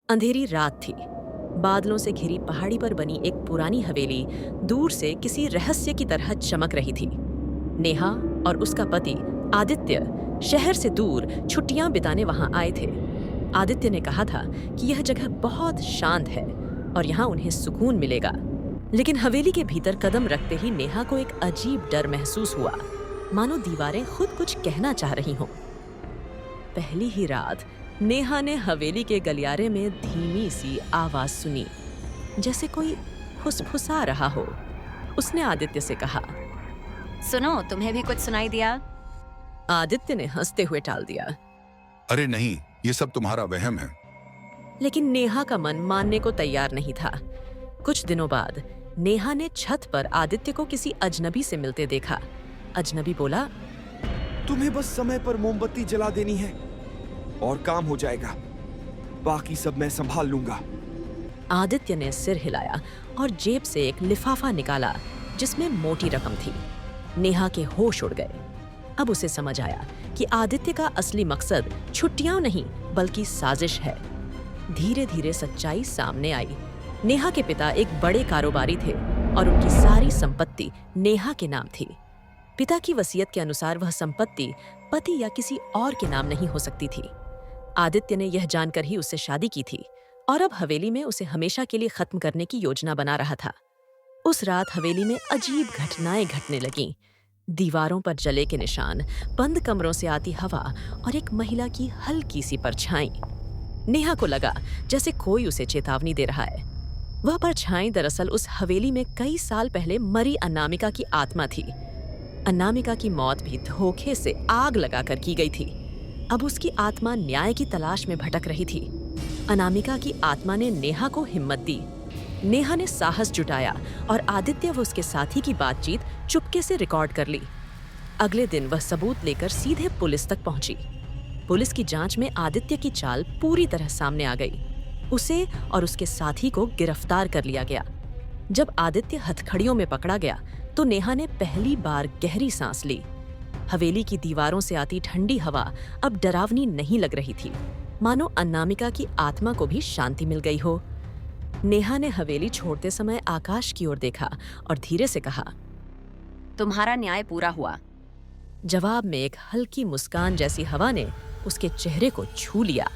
अंधेरी रात थी। बादलों से घिरी पहाड़ी पर बनी एक पुरानी हवेली दूर से किसी रहस्य की तरह चमक रही थी। नेहा और उसका पति आदित्य शहर से दूर छुट्टियां बिताने वहां आए थे। आदित्य ने कहा था कि यह जगह बहुत शांत है और यहाँ उन्हें सुकून मिलेगा। लेकिन हवेली के भीतर कदम रखते ही नेहा को एक अजीब डर महसूस हुआ, मानो दीवारें खुद कुछ कहना चाह रही हों। पहली ही रात नेहा ने हवेली के गलियारे में धीमी सी आवाज सुनी, जैसे कोई फुसफुसा रहा हो। उसने आदित्य से कहा। सुनो, तुम्हें भी कुछ सुनाई दिया? आदित्य ने हंसते हुए टाल दिया। अरे नहीं, ये सब तुम्हारा वहम है। लेकिन नेहा का मन मानने को तैयार नहीं था। कुछ दिनों बाद नेहा ने छत पर आदित्य को किसी अजनबी से मिलते देखा। अजनबी बोला, तुम्हें बस समय पर मोमबत्ती जला देनी है और काम हो जाएगा, बाकी सब मैं संभाल लूंगा। आदित्य ने सिर हिलाया और जेब से एक लिफाफा निकाला जिसमें मोटी रकम थी। नेहा के होश उड़ गए। अब उसे समझ आया कि आदित्य का असली मकसद छुट्टियां नहीं बल्कि साजिश है। धीरे धीरे सच्चाई सामने आई। नेहा के पिता एक बड़े कारोबारी थे और उनकी सारी संपत्ति नेहा के नाम थी। पिता की वसीयत के अनुसार वह संपत्ति पति या किसी और के नाम नहीं हो सकती थी। आदित्य ने यह जानकर ही उससे शादी की थी और अब हवेली में उसे हमेशा के लिए खत्म करने की योजना बना रहा था। उस रात हवेली में अजीब घटनाएं घटने लगीं। दीवारों पर जले के निशान, बंद कमरों से आती हवा और एक महिला की हल्की सी परछाई। नेहा को लगा जैसे कोई उसे चेतावनी दे रहा है। वह परछाई दरअसल उस हवेली में कई साल पहले मरी अनामिका की आत्मा थी। अनामिका की मौत भी धोखे से आग लगाकर की गई थी। अब उसकी आत्मा न्याय की तलाश में भटक रही थी। अनामिका की आत्मा ने नेहा को हिम्मत दी। नेहा ने साहस जुटाया और आदित्य व उसके साथी की बातचीत चुपके से रिकॉर्ड कर ली। अगले दिन वह सबूत लेकर सीधे पुलिस तक पहुंची। पुलिस की जांच में आदित्य की चाल पूरी तरह सामने आ गई। उसे और उसके साथी को गिरफ्तार कर लिया गया। जब आदित्य हथकड़ियों में पकड़ा गया तो नेहा ने पहली बार गहरी सांस ली। हवेली की दीवारों से आती ठंडी हवा अब डरावनी नहीं लग रही थी, मानो अनामिका की आत्मा को भी शांति मिल गई हो। नेहा ने हवेली छोड़ते समय आकाश की ओर देखा और धीरे से कहा, तुम्हारा न्याय पूरा हुआ। जवाब में एक हल्की मुस्कान जैसी हवा ने उसके चेहरे को छू लिया।